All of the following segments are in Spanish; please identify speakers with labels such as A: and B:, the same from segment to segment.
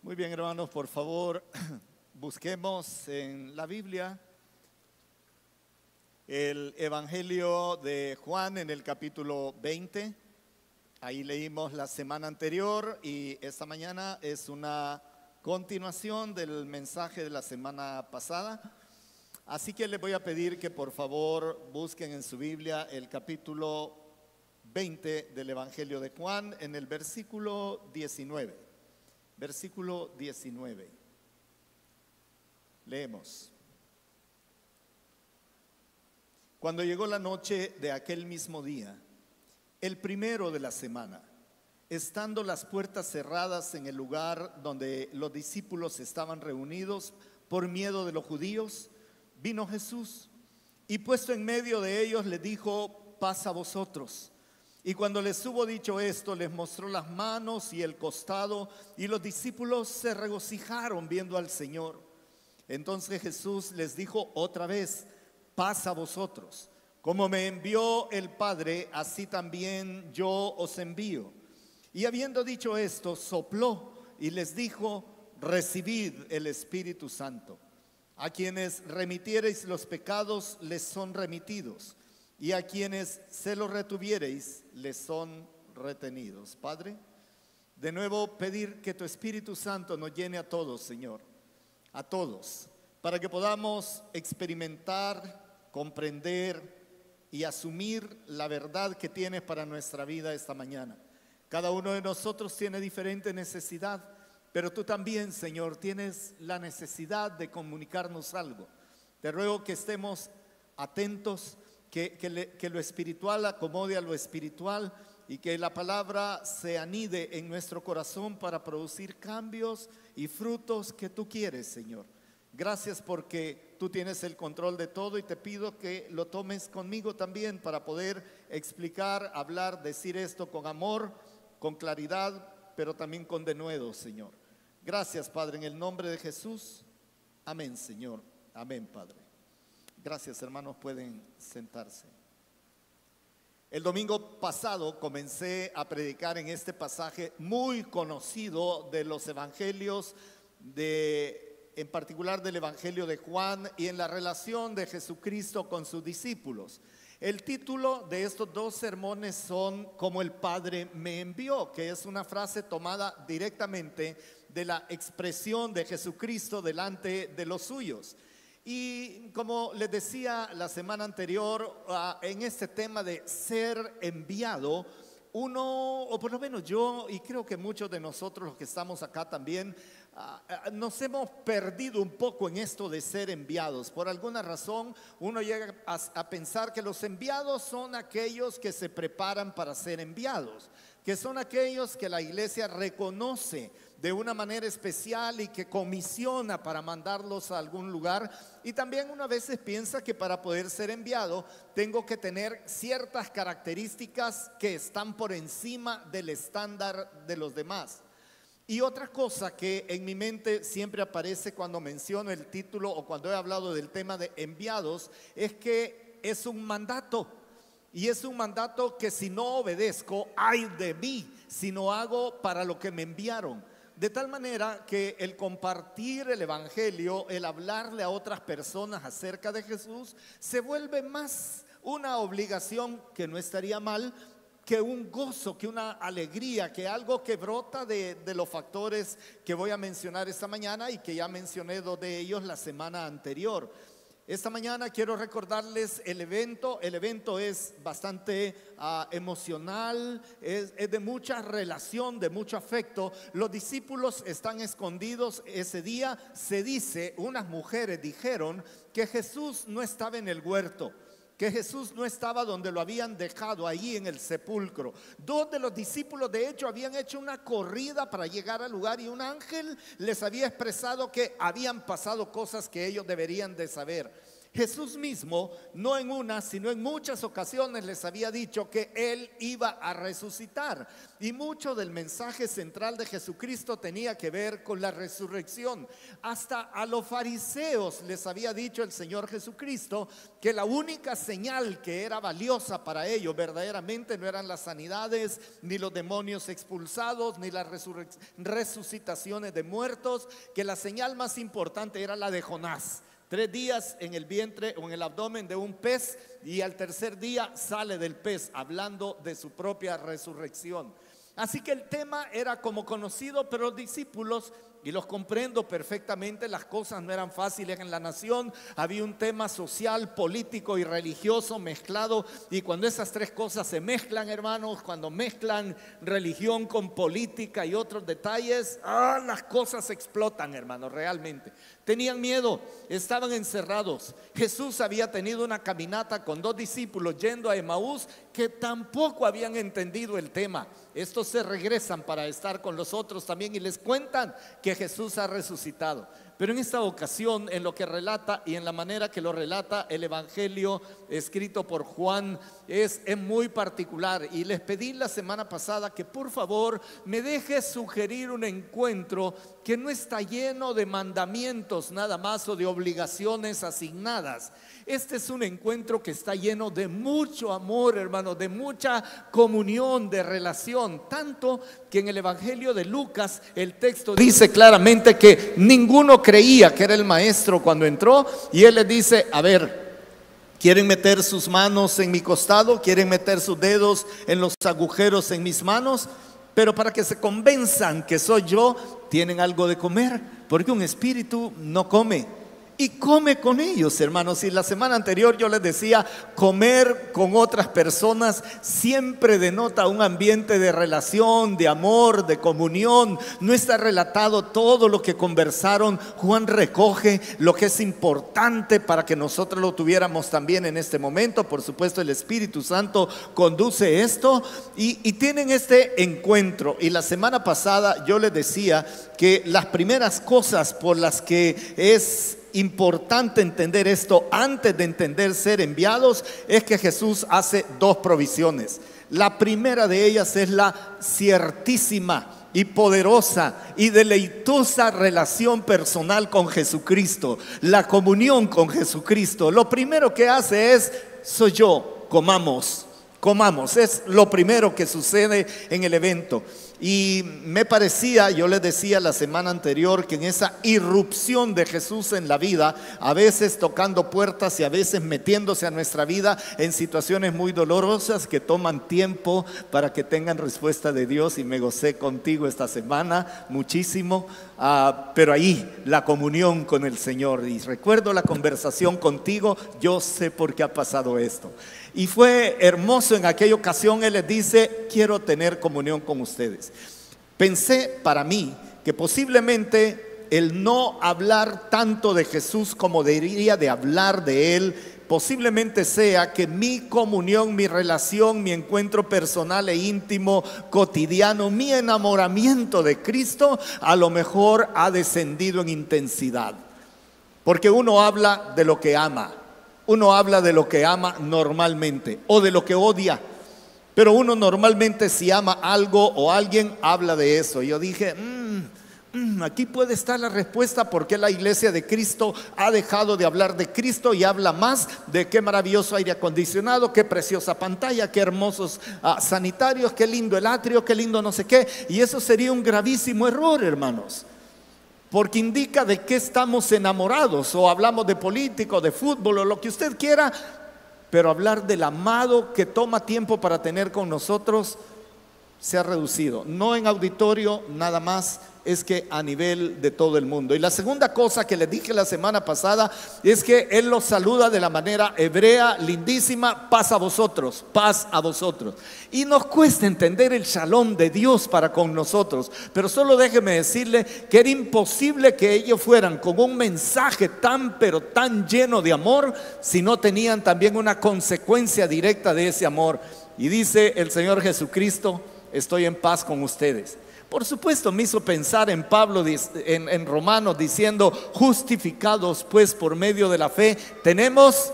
A: Muy bien, hermanos, por favor, busquemos en la Biblia el Evangelio de Juan en el capítulo 20. Ahí leímos la semana anterior y esta mañana es una continuación del mensaje de la semana pasada. Así que les voy a pedir que por favor busquen en su Biblia el capítulo 20 del Evangelio de Juan en el versículo 19. Versículo 19. Leemos. Cuando llegó la noche de aquel mismo día, el primero de la semana, estando las puertas cerradas en el lugar donde los discípulos estaban reunidos por miedo de los judíos, vino Jesús y puesto en medio de ellos les dijo: paz a vosotros. Y cuando les hubo dicho esto, les mostró las manos y el costado, y los discípulos se regocijaron viendo al Señor. Entonces Jesús les dijo otra vez: paz a vosotros. Como me envió el Padre, así también yo os envío. Y habiendo dicho esto, sopló y les dijo: recibid el Espíritu Santo. A quienes remitiereis los pecados les son remitidos, y a quienes se los retuviereis les son retenidos. Padre, de nuevo pedir que tu Espíritu Santo nos llene a todos, Señor, a todos, para que podamos experimentar, comprender y asumir la verdad que tienes para nuestra vida esta mañana. Cada uno de nosotros tiene diferente necesidad, pero tú también, Señor, tienes la necesidad de comunicarnos algo. Te ruego que estemos atentos, que lo espiritual acomode a lo espiritual y que la palabra se anide en nuestro corazón para producir cambios y frutos que tú quieres, Señor. Gracias porque tú tienes el control de todo y te pido que lo tomes conmigo también para poder explicar, hablar, decir esto con amor, con claridad, pero también con denuedo, Señor. Gracias, Padre, en el nombre de Jesús. Amén, Señor. Amén, Padre. Gracias, hermanos, pueden sentarse. El domingo pasado comencé a predicar en este pasaje muy conocido de los evangelios, en particular del Evangelio de Juan, y en la relación de Jesucristo con sus discípulos. El título de estos dos sermones son "Como el Padre me envió", que es una frase tomada directamente de la expresión de Jesucristo delante de los suyos. Y como les decía la semana anterior, en este tema de ser enviado, uno, o por lo menos yo, y creo que muchos de nosotros los que estamos acá también, nos hemos perdido un poco en esto de ser enviados. Por alguna razón uno llega a pensar que los enviados son aquellos que se preparan para ser enviados, que son aquellos que la iglesia reconoce de una manera especial y que comisiona para mandarlos a algún lugar. Y también uno a veces piensa que para poder ser enviado tengo que tener ciertas características que están por encima del estándar de los demás. Y otra cosa que en mi mente siempre aparece cuando menciono el título o cuando he hablado del tema de enviados es que es un mandato. Y es un mandato que si no obedezco, ay de mí, si no hago para lo que me enviaron. De tal manera que el compartir el evangelio, el hablarle a otras personas acerca de Jesús, se vuelve más una obligación, que no estaría mal, que un gozo, que una alegría, que algo que brota de los factores que voy a mencionar esta mañana y que ya mencioné dos de ellos la semana anterior. Esta mañana quiero recordarles el evento. El evento es bastante emocional, es de mucha relación, de mucho afecto. Los discípulos están escondidos ese día. Se dice, unas mujeres dijeron que Jesús no estaba en el huerto, que Jesús no estaba donde lo habían dejado, ahí en el sepulcro. Dos de los discípulos de hecho habían hecho una corrida para llegar al lugar y un ángel les había expresado que habían pasado cosas que ellos deberían de saber. Jesús mismo, no en una, sino en muchas ocasiones les había dicho que Él iba a resucitar. Y mucho del mensaje central de Jesucristo tenía que ver con la resurrección. Hasta a los fariseos les había dicho el Señor Jesucristo que la única señal que era valiosa para ellos verdaderamente no eran las sanidades, ni los demonios expulsados, ni las resucitaciones de muertos, que la señal más importante era la de Jonás. 3 días en el vientre o en el abdomen de un pez, y al tercer día sale del pez, hablando de su propia resurrección. Así que el tema era como conocido, pero los discípulos, y los comprendo perfectamente, las cosas no eran fáciles en la nación. Había un tema social, político y religioso mezclado, y cuando esas 3 cosas se mezclan, hermanos, cuando mezclan religión con política y otros detalles, las cosas explotan, hermanos, realmente. Tenían miedo, estaban encerrados. Jesús había tenido una caminata con 2 discípulos yendo a Emaús que tampoco habían entendido el tema. Estos se regresan para estar con los otros también y les cuentan que Jesús ha resucitado. Pero en esta ocasión, en lo que relata y en la manera que lo relata el Evangelio escrito por Juan, es muy particular. Y les pedí la semana pasada que por favor me deje sugerir un encuentro que no está lleno de mandamientos nada más o de obligaciones asignadas. Este es un encuentro que está lleno de mucho amor, hermanos, de mucha comunión, de relación. Tanto que en el Evangelio de Lucas el texto dice claramente que ninguno creía que era el maestro cuando entró, y él les dice: a ver, ¿quieren meter sus manos en mi costado? ¿Quieren meter sus dedos en los agujeros en mis manos? Pero para que se convenzan que soy yo, tienen algo de comer, porque un espíritu no come. Y come con ellos, hermanos. Y la semana anterior yo les decía, comer con otras personas siempre denota un ambiente de relación, de amor, de comunión. No está relatado todo lo que conversaron. Juan recoge lo que es importante para que nosotros lo tuviéramos también en este momento. Por supuesto, el Espíritu Santo conduce esto y tienen este encuentro. Y la semana pasada yo les decía que las primeras cosas por las que es importante entender esto antes de entender ser enviados es que Jesús hace 2 provisiones. La primera de ellas es la ciertísima y poderosa y deleitosa relación personal con Jesucristo, la comunión con Jesucristo. Lo primero que hace es: soy yo, comamos, es lo primero que sucede en el evento. Y me parecía, yo les decía la semana anterior, que en esa irrupción de Jesús en la vida, a veces tocando puertas y a veces metiéndose a nuestra vida en situaciones muy dolorosas que toman tiempo para que tengan respuesta de Dios, y me gocé contigo esta semana muchísimo, pero ahí la comunión con el Señor, y recuerdo la conversación contigo: yo sé por qué ha pasado esto. Y fue hermoso en aquella ocasión. Él les dice: quiero tener comunión con ustedes. Pensé para mí que posiblemente el no hablar tanto de Jesús como debería de hablar de Él, posiblemente sea que mi comunión, mi relación, mi encuentro personal e íntimo, cotidiano, mi enamoramiento de Cristo, a lo mejor ha descendido en intensidad. Porque uno habla de lo que ama. Uno habla de lo que ama normalmente, o de lo que odia, pero uno normalmente, si ama algo o alguien, habla de eso. Y yo dije, aquí puede estar la respuesta por qué la iglesia de Cristo ha dejado de hablar de Cristo y habla más de qué maravilloso aire acondicionado, qué preciosa pantalla, qué hermosos sanitarios, qué lindo el atrio, qué lindo no sé qué. Y eso sería un gravísimo error, hermanos, porque indica de qué estamos enamorados. O hablamos de política, de fútbol, o lo que usted quiera, pero hablar del amado que toma tiempo para tener con nosotros se ha reducido, no en auditorio nada más, es que a nivel de todo el mundo. Y la segunda cosa que les dije la semana pasada es que Él los saluda de la manera hebrea, lindísima: paz a vosotros, paz a vosotros. Y nos cuesta entender el shalom de Dios para con nosotros, pero solo déjeme decirle que era imposible que ellos fueran con un mensaje tan pero tan lleno de amor si no tenían también una consecuencia directa de ese amor. Y dice el Señor Jesucristo: estoy en paz con ustedes. Por supuesto, me hizo pensar en Pablo en Romanos diciendo: justificados pues por medio de la fe, tenemos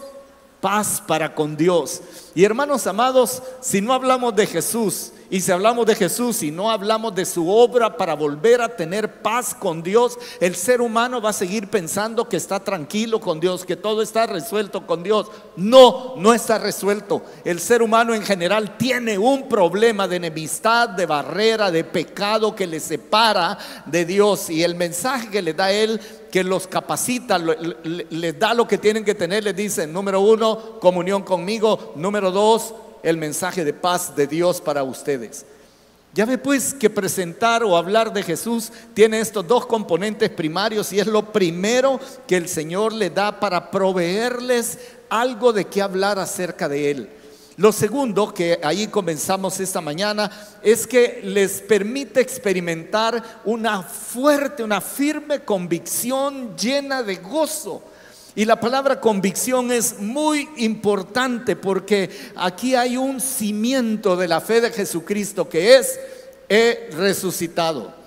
A: paz para con Dios. Y hermanos amados, si no hablamos de Jesús, y si hablamos de Jesús y no hablamos de su obra para volver a tener paz con Dios, el ser humano va a seguir pensando que está tranquilo con Dios, que todo está resuelto con Dios. No, no está resuelto. El ser humano en general tiene un problema de enemistad, de barrera, de pecado que le separa de Dios. Y el mensaje que le da Él, que los capacita, les da lo que tienen que tener, les dice: número 1, comunión conmigo; número 2, el mensaje de paz de Dios para ustedes. Ya ve pues que presentar o hablar de Jesús tiene estos dos componentes primarios, y es lo primero que el Señor le da para proveerles algo de qué hablar acerca de Él. Lo segundo, que ahí comenzamos esta mañana, es que les permite experimentar una fuerte, una firme convicción llena de gozo. Y la palabra convicción es muy importante, porque aquí hay un cimiento de la fe de Jesucristo, que es: he resucitado.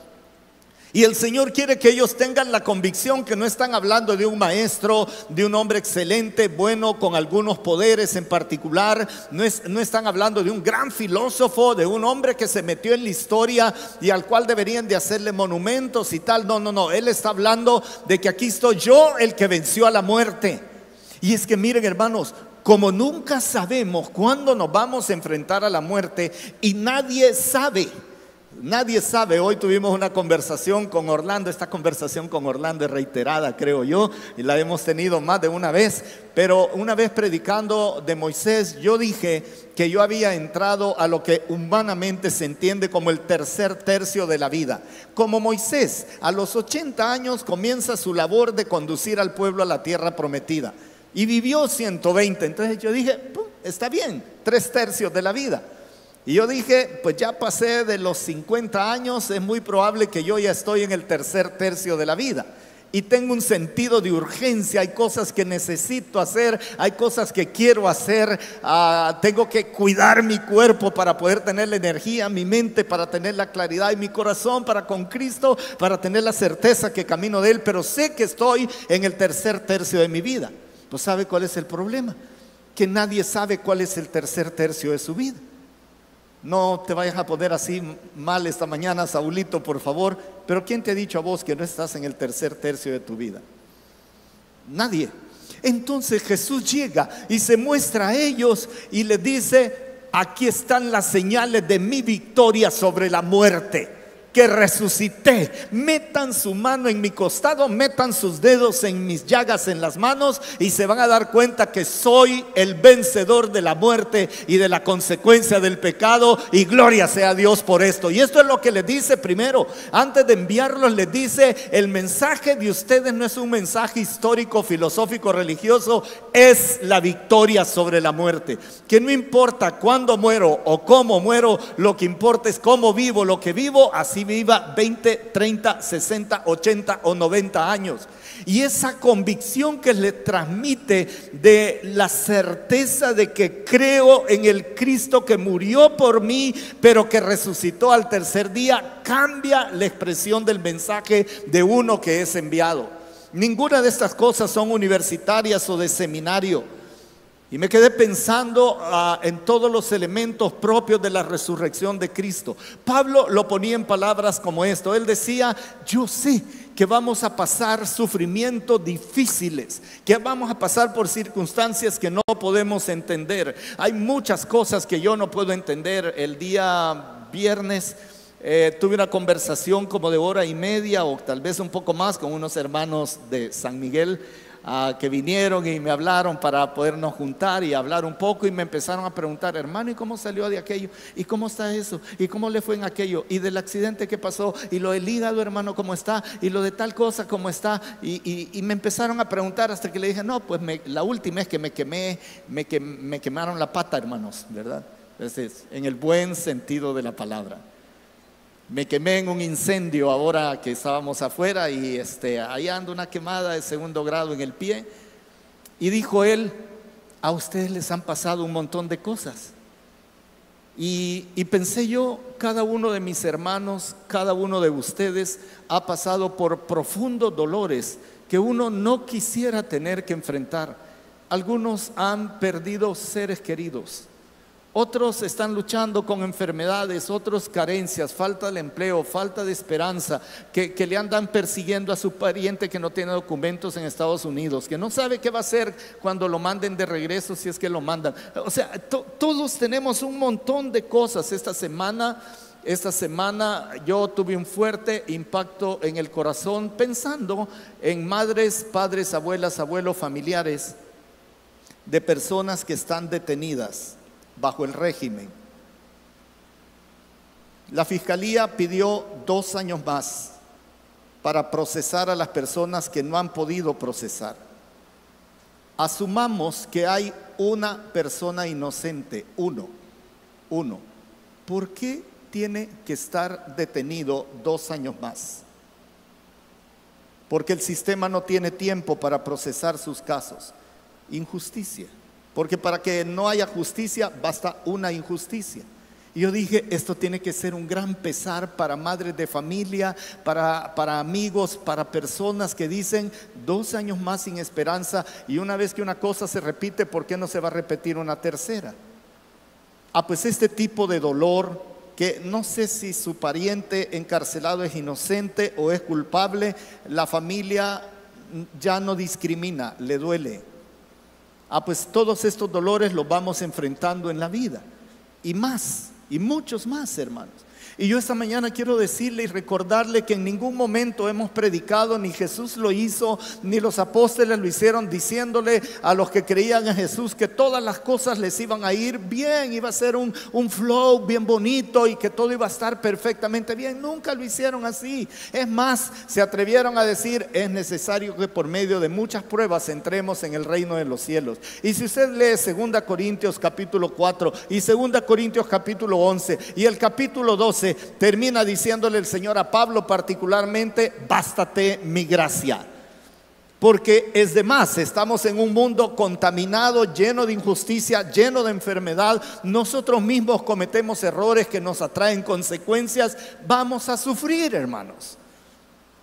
A: Y el Señor quiere que ellos tengan la convicción que no están hablando de un maestro, de un hombre excelente, bueno, con algunos poderes en particular. No están hablando de un gran filósofo, de un hombre que se metió en la historia y al cual deberían de hacerle monumentos y tal. No, no, no. Él está hablando de que aquí estoy yo, el que venció a la muerte. Y es que miren, hermanos, como nunca sabemos cuándo nos vamos a enfrentar a la muerte, y nadie sabe. Nadie sabe. Hoy tuvimos una conversación con Orlando. Esta conversación con Orlando es reiterada, creo yo, y la hemos tenido más de una vez. Pero una vez predicando de Moisés, yo dije que yo había entrado a lo que humanamente se entiende como el tercer tercio de la vida. Como Moisés, a los 80 años comienza su labor de conducir al pueblo a la tierra prometida, y vivió 120. Entonces yo dije: está bien, 3/3 de la vida. Y yo dije: pues ya pasé de los 50 años, es muy probable que yo ya estoy en el tercer tercio de la vida. Y tengo un sentido de urgencia, hay cosas que necesito hacer, hay cosas que quiero hacer, tengo que cuidar mi cuerpo para poder tener la energía, mi mente para tener la claridad, y mi corazón para con Cristo, para tener la certeza que camino de Él. Pero sé que estoy en el tercer tercio de mi vida. Pues ¿sabe cuál es el problema? Que nadie sabe cuál es el tercer tercio de su vida. No te vayas a poner así mal esta mañana, Saulito, por favor. Pero ¿quién te ha dicho a vos que no estás en el tercer tercio de tu vida? Nadie. Entonces Jesús llega y se muestra a ellos y les dice: aquí están las señales de mi victoria sobre la muerte, que resucité. Metan su mano en mi costado, metan sus dedos en mis llagas en las manos, y se van a dar cuenta que soy el vencedor de la muerte y de la consecuencia del pecado, y gloria sea a Dios por esto. Y esto es lo que les dice primero. Antes de enviarlos, les dice: el mensaje de ustedes no es un mensaje histórico, filosófico, religioso, es la victoria sobre la muerte. Que no importa cuándo muero o cómo muero, lo que importa es cómo vivo lo que vivo, así viva 20, 30, 60, 80 o 90 años. Y esa convicción que le transmite de la certeza de que creo en el Cristo que murió por mí, pero que resucitó al tercer día, cambia la expresión del mensaje de uno que es enviado. Ninguna de estas cosas son universitarias o de seminario. Y me quedé pensando en todos los elementos propios de la resurrección de Cristo. Pablo lo ponía en palabras como esto. Él decía: yo sé que vamos a pasar sufrimientos difíciles, que vamos a pasar por circunstancias que no podemos entender. Hay muchas cosas que yo no puedo entender. El día viernes tuve una conversación como de 1:30 o tal vez un poco más con unos hermanos de San Miguel, que vinieron y me hablaron para podernos juntar y hablar un poco, y me empezaron a preguntar: hermano, ¿y cómo salió de aquello? ¿Y cómo está eso? ¿Y cómo le fue en aquello? ¿Y del accidente que pasó? ¿Y lo del hígado, hermano, cómo está? ¿Y lo de tal cosa, cómo está? Y me empezaron a preguntar, hasta que le dije: no, pues la última es que me quemaron la pata, hermanos, ¿verdad? Entonces, en el buen sentido de la palabra. Me quemé en un incendio ahora que estábamos afuera, y ahí ando una quemada de 2º grado en el pie. Y dijo él: a ustedes les han pasado un montón de cosas. Y pensé yo, cada uno de mis hermanos, cada uno de ustedes ha pasado por profundos dolores que uno no quisiera tener que enfrentar. Algunos han perdido seres queridos, otros están luchando con enfermedades, otros carencias, falta de empleo, falta de esperanza, que le andan persiguiendo a su pariente que no tiene documentos en Estados Unidos, que no sabe qué va a hacer cuando lo manden de regreso, si es que lo mandan. O sea, todos tenemos un montón de cosas. Esta semana yo tuve un fuerte impacto en el corazón pensando en madres, padres, abuelas, abuelos, familiares de personas que están detenidas bajo el régimen. La fiscalía pidió 2 años más para procesar a las personas que no han podido procesar. Asumamos que hay una persona inocente, uno. ¿Por qué tiene que estar detenido 2 años más? Porque el sistema no tiene tiempo para procesar sus casos. Injusticia. Porque para que no haya justicia basta una injusticia. Y yo dije, esto tiene que ser un gran pesar para madres de familia, para amigos, para personas que dicen 2 años más sin esperanza, y una vez que una cosa se repite, ¿por qué no se va a repetir una tercera? Pues este tipo de dolor, que no sé si su pariente encarcelado es inocente o es culpable, la familia ya no discrimina, le duele. Pues todos estos dolores los vamos enfrentando en la vida, y más, y muchos más, hermanos. Y yo esta mañana quiero decirle y recordarle que en ningún momento hemos predicado, ni Jesús lo hizo, ni los apóstoles lo hicieron, diciéndole a los que creían en Jesús que todas las cosas les iban a ir bien, iba a ser un flow bien bonito y que todo iba a estar perfectamente bien. Nunca lo hicieron así. Es más, se atrevieron a decir, es necesario que por medio de muchas pruebas entremos en el reino de los cielos. Y si usted lee 2 Corintios capítulo 4 y 2 Corintios capítulo 11 y el capítulo 12, termina diciéndole el Señor a Pablo particularmente, bástate mi gracia. Porque es de más, estamos en un mundo contaminado, lleno de injusticia, lleno de enfermedad. Nosotros mismos cometemos errores que nos atraen consecuencias. Vamos a sufrir, hermanos.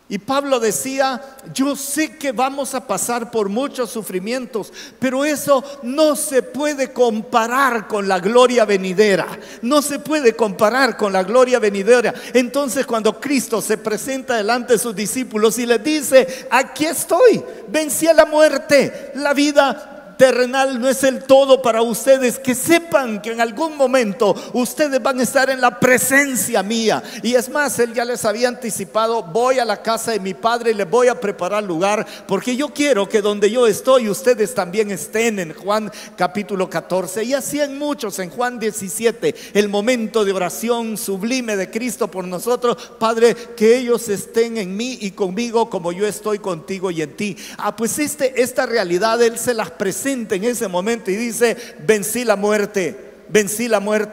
A: Y Pablo decía, yo sé que vamos a pasar por muchos sufrimientos, pero eso no se puede comparar con la gloria venidera. No se puede comparar con la gloria venidera. Entonces cuando Cristo se presenta delante de sus discípulos y les dice, aquí estoy, vencí a la muerte, la vida terrenal no es el todo para ustedes, que sepan que en algún momento ustedes van a estar en la presencia mía. Y es más, él ya les había anticipado, voy a la casa de mi padre y les voy a preparar lugar, porque yo quiero que donde yo estoy ustedes también estén, en Juan capítulo 14. Y así en muchos, en Juan 17, el momento de oración sublime de Cristo por nosotros. Padre, que ellos estén en mí y conmigo como yo estoy contigo y en ti. Pues esta realidad él se las presenta en ese momento y dice, vencí la muerte,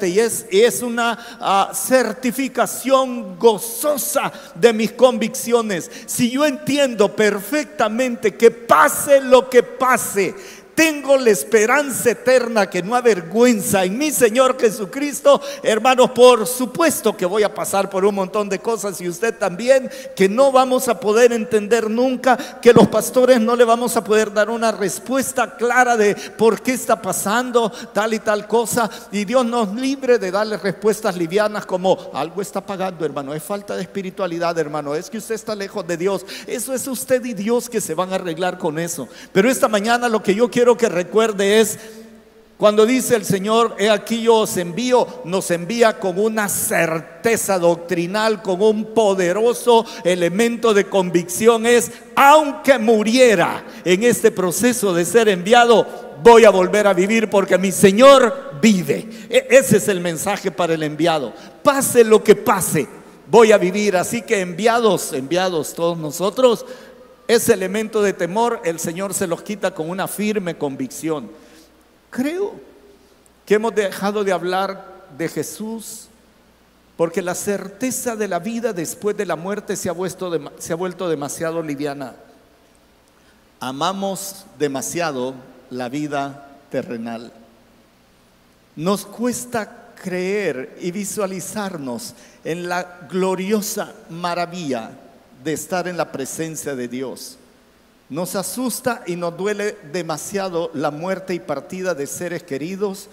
A: y es una certificación gozosa de mis convicciones. Si yo entiendo perfectamente que pase lo que pase, tengo la esperanza eterna que no avergüenza en mi Señor Jesucristo, hermanos, por supuesto que voy a pasar por un montón de cosas, y usted también, que no vamos a poder entender nunca, que los pastores no le vamos a poder dar una respuesta clara de por qué está pasando tal y tal cosa, y Dios nos libre de darle respuestas livianas como algo está pagando, hermano, es falta de espiritualidad, hermano, es que usted está lejos de Dios. Eso es usted y Dios que se van a arreglar con eso. Pero esta mañana lo que yo quiero que recuerde es cuando dice el Señor, he aquí yo os envío, nos envía con una certeza doctrinal, con un poderoso elemento de convicción. Es, aunque muriera en este proceso de ser enviado, voy a volver a vivir porque mi Señor vive. Ese es el mensaje para el enviado. Pase lo que pase, voy a vivir. Así que enviados todos nosotros, ese elemento de temor el Señor se los quita con una firme convicción. Creo que hemos dejado de hablar de Jesús porque la certeza de la vida después de la muerte se ha vuelto demasiado liviana. Amamos demasiado la vida terrenal. Nos cuesta creer y visualizarnos en la gloriosa maravilla de estar en la presencia de Dios. Nos asusta y nos duele demasiado la muerte y partida de seres queridos,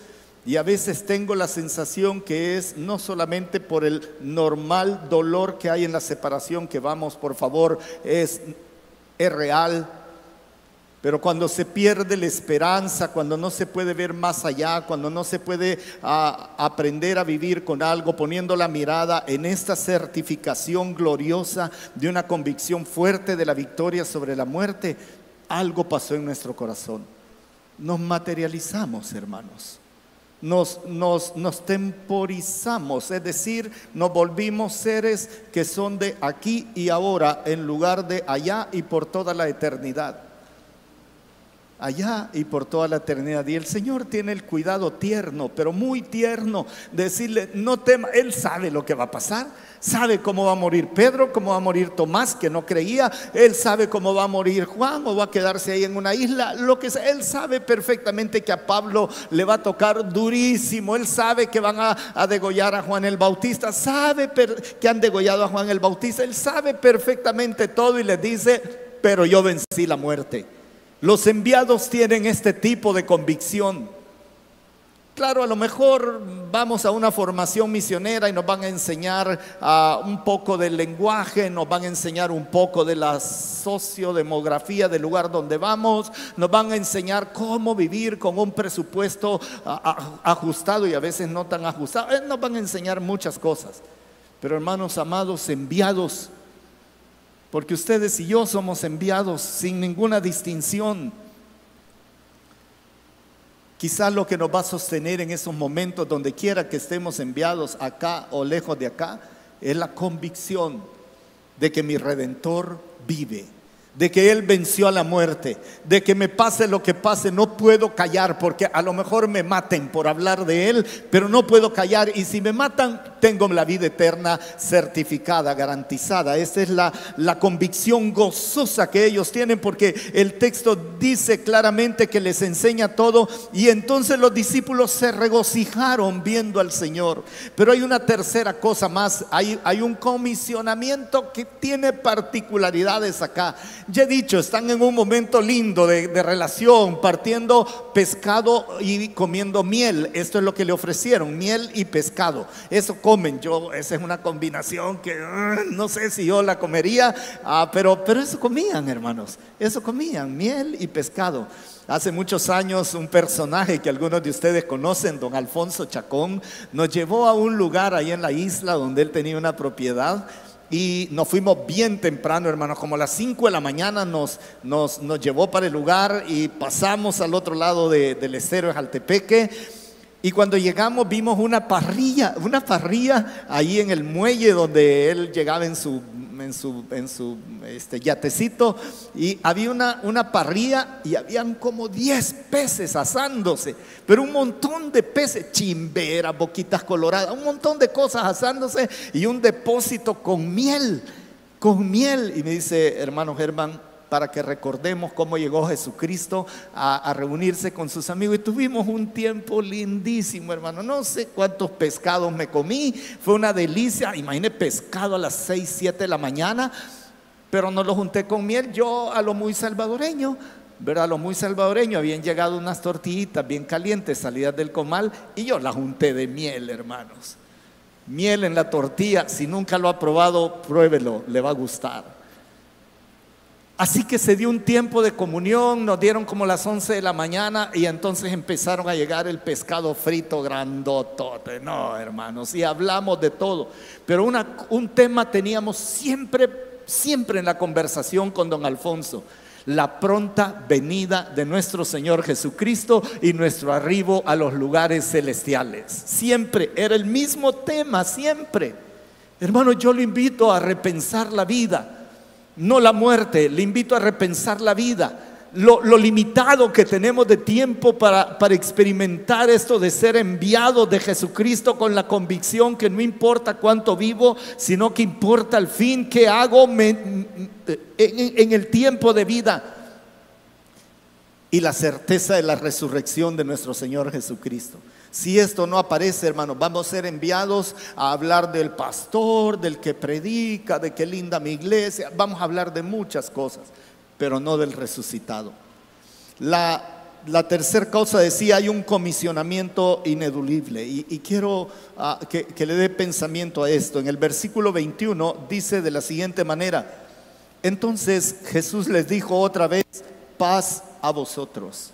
A: y a veces tengo la sensación que es no solamente por el normal dolor que hay en la separación, que vamos, por favor, es real, pero cuando se pierde la esperanza, cuando no se puede ver más allá, cuando no se puede aprender a vivir con algo, poniendo la mirada en esta certificación gloriosa de una convicción fuerte de la victoria sobre la muerte, algo pasó en nuestro corazón. Nos materializamos, hermanos. Nos temporizamos, es decir, nos volvimos seres que son de aquí y ahora en lugar de allá y por toda la eternidad. Allá y por toda la eternidad. Y el Señor tiene el cuidado tierno, pero muy tierno, de decirle: no temas. Él sabe lo que va a pasar, sabe cómo va a morir Pedro, cómo va a morir Tomás, que no creía. Él sabe cómo va a morir Juan, o va a quedarse ahí en una isla, lo que sea. Él sabe perfectamente que a Pablo le va a tocar durísimo. Él sabe que van a degollar a Juan el Bautista, sabe que han degollado a Juan el Bautista. Él sabe perfectamente todo y les dice: pero yo vencí la muerte. Los enviados tienen este tipo de convicción. Claro, a lo mejor vamos a una formación misionera y nos van a enseñar un poco del lenguaje, nos van a enseñar un poco de la sociodemografía del lugar donde vamos, nos van a enseñar cómo vivir con un presupuesto ajustado y a veces no tan ajustado. Nos van a enseñar muchas cosas. Pero hermanos amados, enviados, porque ustedes y yo somos enviados sin ninguna distinción. Quizás lo que nos va a sostener en esos momentos, donde quiera que estemos enviados, acá o lejos de acá, es la convicción de que mi Redentor vive, de que Él venció a la muerte, de que me pase lo que pase, no puedo callar, porque a lo mejor me maten por hablar de Él, pero no puedo callar, y si me matan, tengo la vida eterna certificada, garantizada. Esa es la convicción gozosa que ellos tienen, porque el texto dice claramente que les enseña todo, y entonces los discípulos se regocijaron viendo al Señor. Pero hay una tercera cosa más, hay un comisionamiento que tiene particularidades acá. Ya he dicho, están en un momento lindo de relación, partiendo pescado y comiendo miel. Esto es lo que le ofrecieron, miel y pescado. Eso comen. Esa es una combinación que no sé si yo la comería, pero eso comían, hermanos. Eso comían, miel y pescado. Hace muchos años un personaje que algunos de ustedes conocen, don Alfonso Chacón, nos llevó a un lugar ahí en la isla donde él tenía una propiedad. Y nos fuimos bien temprano, hermanos, como a las 5 de la mañana nos llevó para el lugar y pasamos al otro lado del estero de Jaltepeque. Y cuando llegamos vimos una parrilla ahí en el muelle donde él llegaba en su yatecito, y había una parrilla y habían como 10 peces asándose, pero un montón de peces, chimberas, boquitas coloradas, un montón de cosas asándose, y un depósito con miel. Y me dice: hermano Germán, para que recordemos cómo llegó Jesucristo a reunirse con sus amigos. Y tuvimos un tiempo lindísimo, hermano. No sé cuántos pescados me comí, fue una delicia. Imagine pescado a las 6, 7 de la mañana, pero no lo junté con miel. Yo a lo muy salvadoreño, ¿verdad? A lo muy salvadoreño. Habían llegado unas tortillitas bien calientes salidas del comal y yo las junté de miel, hermanos. Miel en la tortilla. Si nunca lo ha probado, pruébelo, le va a gustar. Así que se dio un tiempo de comunión, nos dieron como las 11 de la mañana y entonces empezaron a llegar el pescado frito grandotote. No, hermanos, y hablamos de todo. Pero un tema teníamos siempre en la conversación con don Alfonso: la pronta venida de nuestro Señor Jesucristo y nuestro arribo a los lugares celestiales. Siempre era el mismo tema, siempre. Hermano, yo lo invito a repensar la vida. No la muerte, le invito a repensar la vida, lo limitado que tenemos de tiempo para experimentar esto de ser enviados de Jesucristo, con la convicción que no importa cuánto vivo, sino que importa el fin que hago en el tiempo de vida, y la certeza de la resurrección de nuestro Señor Jesucristo. Si esto no aparece, hermanos, vamos a ser enviados a hablar del pastor, del que predica, de qué linda mi iglesia. Vamos a hablar de muchas cosas, pero no del resucitado. La tercera causa decía, hay un comisionamiento ineludible. Y quiero que le dé pensamiento a esto. En el versículo 21 dice de la siguiente manera: entonces Jesús les dijo otra vez, paz a vosotros.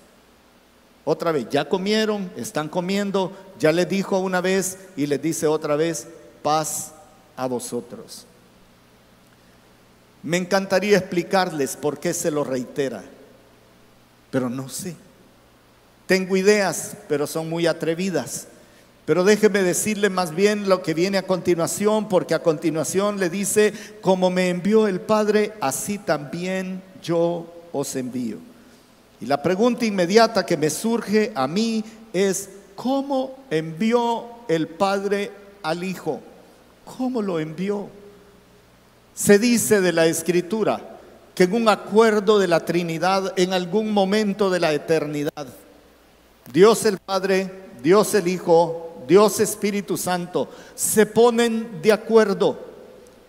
A: Otra vez, ya comieron, están comiendo, ya les dijo una vez y les dice otra vez, paz a vosotros. Me encantaría explicarles por qué se lo reitera, pero no sé. Tengo ideas, pero son muy atrevidas. Pero déjeme decirle más bien lo que viene a continuación, porque a continuación le dice, como me envió el Padre, así también yo os envío. Y la pregunta inmediata que me surge a mí es, ¿cómo envió el Padre al Hijo? ¿Cómo lo envió? Se dice de la Escritura que en un acuerdo de la Trinidad, en algún momento de la eternidad, Dios el Padre, Dios el Hijo, Dios Espíritu Santo se ponen de acuerdo.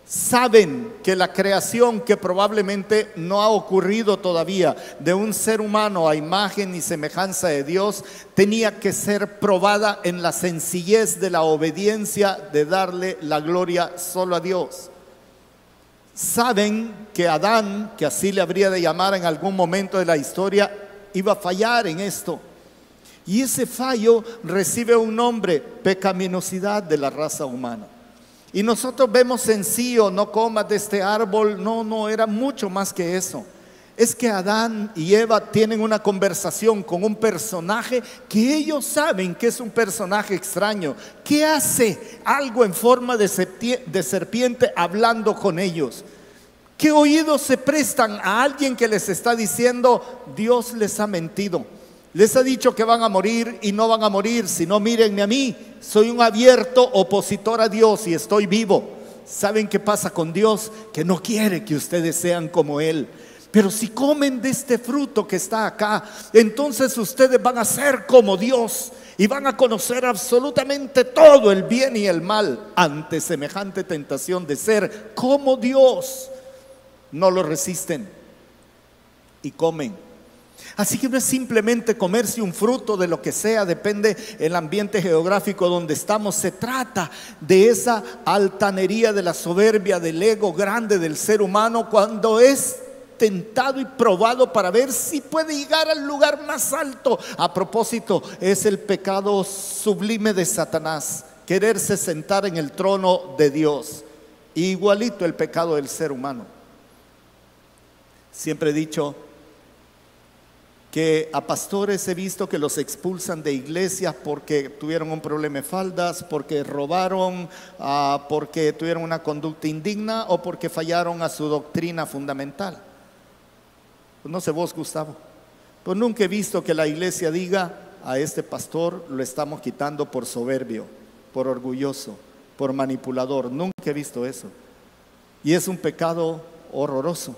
A: Saben que la creación, que probablemente no ha ocurrido todavía, de un ser humano a imagen y semejanza de Dios, tenía que ser probada en la sencillez de la obediencia, de darle la gloria solo a Dios. Saben que Adán, que así le habría de llamar en algún momento de la historia, iba a fallar en esto. Y ese fallo recibe un nombre: pecaminosidad de la raza humana. Y nosotros vemos sencillo, no comas de este árbol. No, era mucho más que eso. Es que Adán y Eva tienen una conversación con un personaje que ellos saben que es un personaje extraño, que hace algo en forma de serpiente hablando con ellos. ¿Qué oídos se prestan a alguien que les está diciendo, Dios les ha mentido? Les ha dicho que van a morir y no van a morir, sino mírenme a mí, soy un abierto opositor a Dios y estoy vivo. ¿Saben qué pasa con Dios? Que no quiere que ustedes sean como Él. Pero si comen de este fruto que está acá, entonces ustedes van a ser como Dios y van a conocer absolutamente todo el bien y el mal. Ante semejante tentación de ser como Dios, no lo resisten y comen. Así que no es simplemente comerse un fruto de lo que sea, depende el ambiente geográfico donde estamos. Se trata de esa altanería, de la soberbia, del ego grande del ser humano, cuando es tentado y probado para ver si puede llegar al lugar más alto. A propósito, es el pecado sublime de Satanás, quererse sentar en el trono de Dios. Igualito el pecado del ser humano. Siempre he dicho que a pastores he visto que los expulsan de iglesias porque tuvieron un problema de faldas, porque robaron, porque tuvieron una conducta indigna o porque fallaron a su doctrina fundamental. Pues no sé vos, Gustavo, pues nunca he visto que la iglesia diga, a este pastor lo estamos quitando por soberbio, por orgulloso, por manipulador. Nunca he visto eso. Y es un pecado horroroso.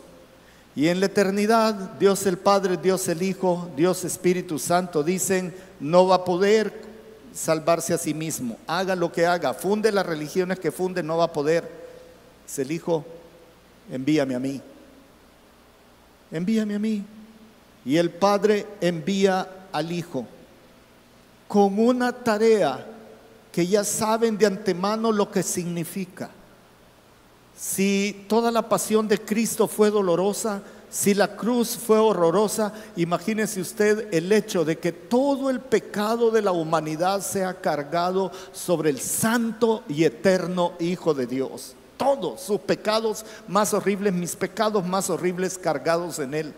A: Y en la eternidad, Dios el Padre, Dios el Hijo, Dios Espíritu Santo dicen, no va a poder salvarse a sí mismo. Haga lo que haga, funde las religiones que funde, no va a poder. Dice el Hijo, envíame a mí. Envíame a mí. Y el Padre envía al Hijo con una tarea que ya saben de antemano lo que significa. Si toda la pasión de Cristo fue dolorosa, si la cruz fue horrorosa, imagínese usted el hecho de que todo el pecado de la humanidad sea cargado sobre el santo y eterno Hijo de Dios. Todos sus pecados más horribles, mis pecados más horribles cargados en Él.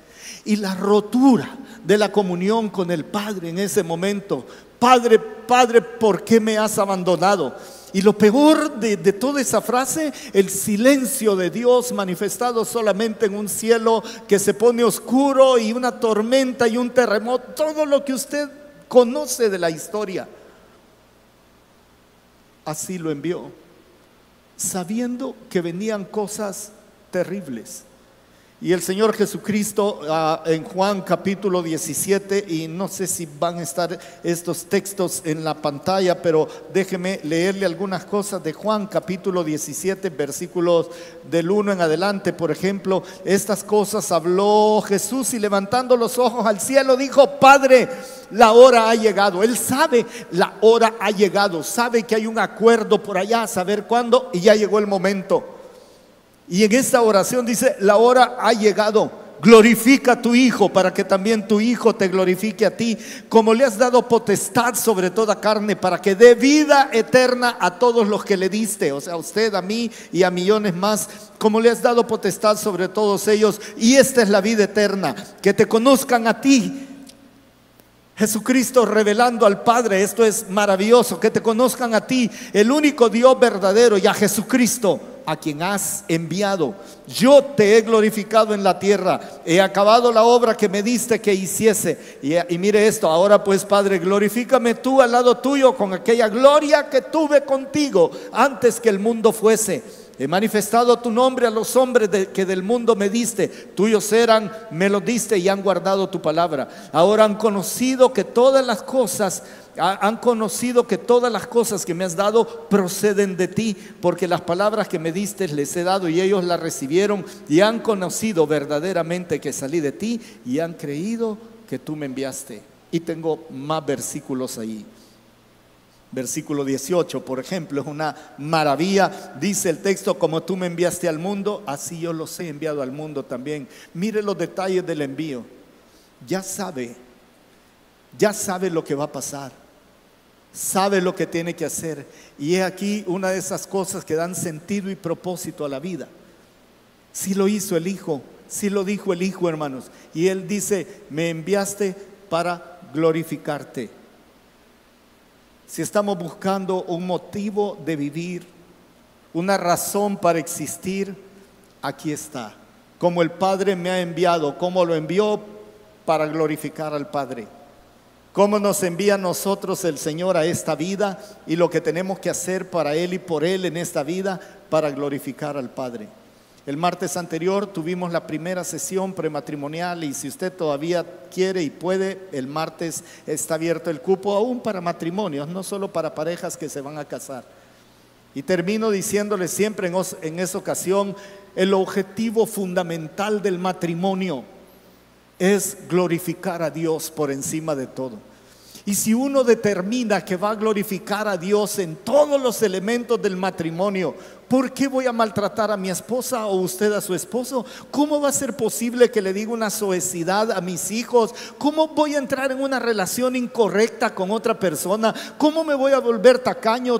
A: Y la rotura de la comunión con el Padre en ese momento. Padre, Padre, ¿por qué me has abandonado? Y lo peor de toda esa frase, el silencio de Dios manifestado solamente en un cielo que se pone oscuro y una tormenta y un terremoto, todo lo que usted conoce de la historia. Así lo envió, sabiendo que venían cosas terribles. Y el Señor Jesucristo en Juan capítulo 17, y no sé si van a estar estos textos en la pantalla, pero déjeme leerle algunas cosas de Juan capítulo 17, versículos del 1 en adelante. Por ejemplo, estas cosas habló Jesús y levantando los ojos al cielo dijo: Padre, la hora ha llegado. Él sabe, la hora ha llegado, sabe que hay un acuerdo por allá, saber cuándo, y ya llegó el momento. Y en esta oración dice: la hora ha llegado, glorifica a tu Hijo para que también tu Hijo te glorifique a ti, como le has dado potestad sobre toda carne, para que dé vida eterna a todos los que le diste, o sea, a usted, a mí y a millones más, como le has dado potestad sobre todos ellos. Y esta es la vida eterna, que te conozcan a ti, Jesucristo revelando al Padre. Esto es maravilloso, que te conozcan a ti, el único Dios verdadero, y a Jesucristo, a quien has enviado. Yo te he glorificado en la tierra, he acabado la obra que me diste que hiciese. Y mire esto: ahora pues, Padre, glorifícame tú al lado tuyo con aquella gloria que tuve contigo antes que el mundo fuese. He manifestado tu nombre a los hombres que del mundo me diste. Tuyos eran, me los diste y han guardado tu palabra. Ahora han conocido que todas las cosas que me has dado proceden de ti, porque las palabras que me diste les he dado y ellos las recibieron y han conocido verdaderamente que salí de ti y han creído que tú me enviaste. Y tengo más versículos ahí. Versículo 18, por ejemplo, es una maravilla. Dice el texto: como tú me enviaste al mundo, así yo los he enviado al mundo también. Mire los detalles del envío. Ya sabe lo que va a pasar, sabe lo que tiene que hacer. Y es aquí una de esas cosas que dan sentido y propósito a la vida. Sí lo hizo el Hijo, sí lo dijo el Hijo, hermanos. Y Él dice: me enviaste para glorificarte. Si estamos buscando un motivo de vivir, una razón para existir, aquí está. Como el Padre me ha enviado, como lo envió para glorificar al Padre. Cómo nos envía a nosotros el Señor a esta vida y lo que tenemos que hacer para Él y por Él en esta vida para glorificar al Padre. El martes anterior tuvimos la primera sesión prematrimonial, y si usted todavía quiere y puede, el martes está abierto el cupo aún para matrimonios, no solo para parejas que se van a casar. Y termino diciéndole siempre en esa ocasión: el objetivo fundamental del matrimonio es glorificar a Dios por encima de todo. Y si uno determina que va a glorificar a Dios en todos los elementos del matrimonio, ¿por qué voy a maltratar a mi esposa o usted a su esposo? ¿Cómo va a ser posible que le diga una soecidad a mis hijos? ¿Cómo voy a entrar en una relación incorrecta con otra persona? ¿Cómo me voy a volver tacaño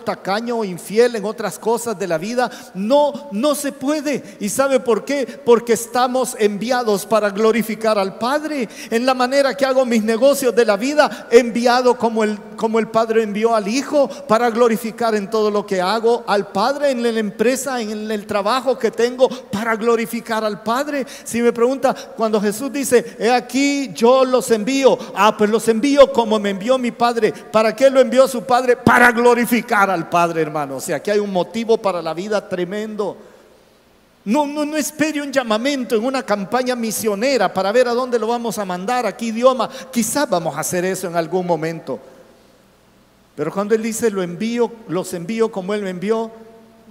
A: o infiel en otras cosas de la vida? No se puede. ¿Y sabe por qué? Porque estamos enviados para glorificar al Padre. En la manera que hago mis negocios de la vida, enviado como el Padre envió al Hijo, para glorificar en todo lo que hago al Padre, en la empresa, en el trabajo que tengo, para glorificar al Padre. Si me pregunta, cuando Jesús dice: he aquí yo los envío, pues los envío como me envió mi Padre. ¿Para qué lo envió su Padre? Para glorificar al Padre, hermano. O sea, que hay un motivo para la vida tremendo. No espere un llamamiento en una campaña misionera para ver a dónde lo vamos a mandar, a qué idioma. Quizás vamos a hacer eso en algún momento, pero cuando Él dice: los envío como Él me envió,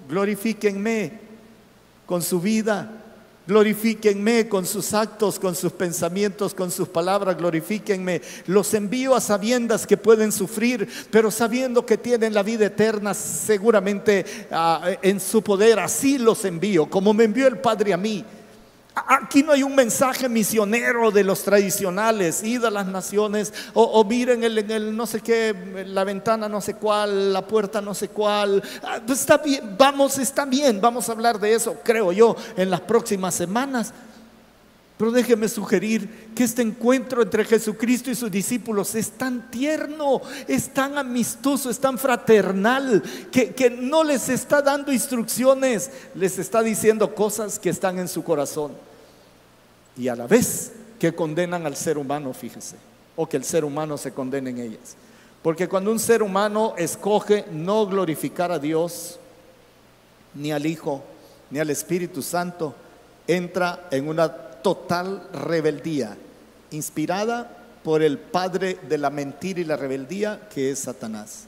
A: glorifíquenme con su vida, glorifíquenme con sus actos, con sus pensamientos, con sus palabras, glorifíquenme. Los envío a sabiendas que pueden sufrir, pero sabiendo que tienen la vida eterna seguramente en su poder. Así los envío, como me envió el Padre a mí. Aquí no hay un mensaje misionero de los tradicionales: id a las naciones, o miren el no sé qué, la ventana no sé cuál, la puerta no sé cuál. Pues está bien, vamos a hablar de eso, creo yo, en las próximas semanas. Pero déjeme sugerir que este encuentro entre Jesucristo y sus discípulos es tan tierno, es tan amistoso, es tan fraternal, que no les está dando instrucciones, les está diciendo cosas que están en su corazón, y a la vez que condenan al ser humano, fíjese, o que el ser humano se condene en ellas. Porque cuando un ser humano escoge no glorificar a Dios, ni al Hijo, ni al Espíritu Santo, entra en una total rebeldía, inspirada por el padre de la mentira y la rebeldía, que es Satanás.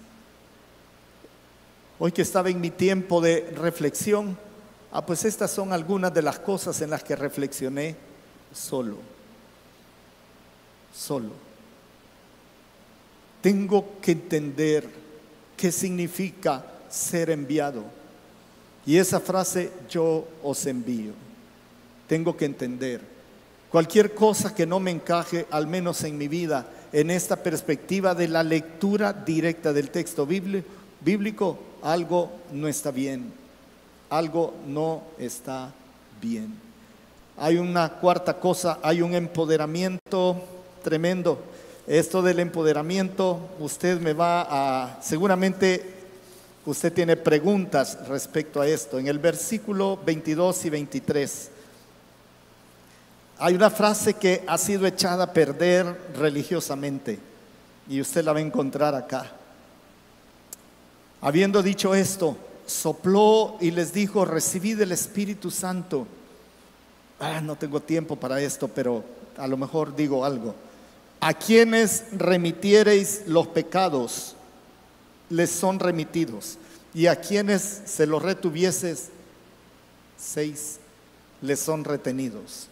A: Hoy que estaba en mi tiempo de reflexión, pues estas son algunas de las cosas en las que reflexioné solo. Tengo que entender qué significa ser enviado. Y esa frase, yo os envío. Tengo que entender. Cualquier cosa que no me encaje, al menos en mi vida, en esta perspectiva de la lectura directa del texto bíblico, algo no está bien. Algo no está bien. Hay una cuarta cosa, hay un empoderamiento tremendo. Esto del empoderamiento, usted me va a, seguramente usted tiene preguntas respecto a esto. En el versículo 22 y 23 hay una frase que ha sido echada a perder religiosamente y usted la va a encontrar acá. Habiendo dicho esto, sopló y les dijo: recibid el Espíritu Santo. No tengo tiempo para esto, pero a lo mejor digo algo. A quienes remitiereis los pecados, les son remitidos, y a quienes se los retuvieses, 6, les son retenidos.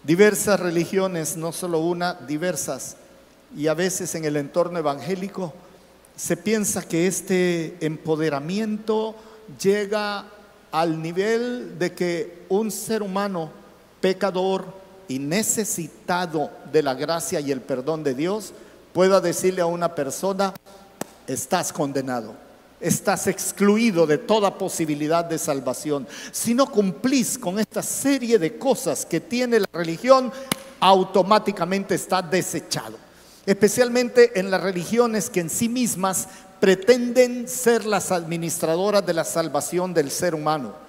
A: Diversas religiones, no solo una, diversas, y a veces en el entorno evangélico se piensa que este empoderamiento llega al nivel de que un ser humano pecador y necesitado de la gracia y el perdón de Dios pueda decirle a una persona: estás condenado, estás excluido de toda posibilidad de salvación. Si no cumplís con esta serie de cosas que tiene la religión, automáticamente está desechado. Especialmente en las religiones que en sí mismas pretenden ser las administradoras de la salvación del ser humano.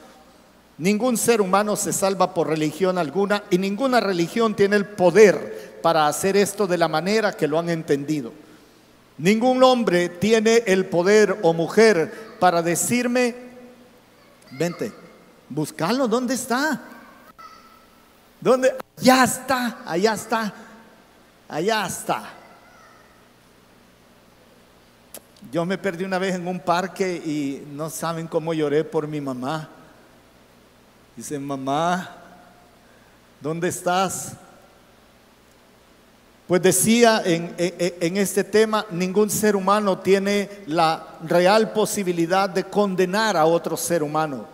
A: Ningún ser humano se salva por religión alguna, y ninguna religión tiene el poder para hacer esto de la manera que lo han entendido. Ningún hombre tiene el poder, o mujer, para decirme: vente, búscalo, ¿dónde está? ¿Dónde? Ya está, allá está, allá está. Yo me perdí una vez en un parque y no saben cómo lloré por mi mamá. Dice: mamá, ¿dónde estás? Pues decía en este tema, ningún ser humano tiene la real posibilidad de condenar a otro ser humano.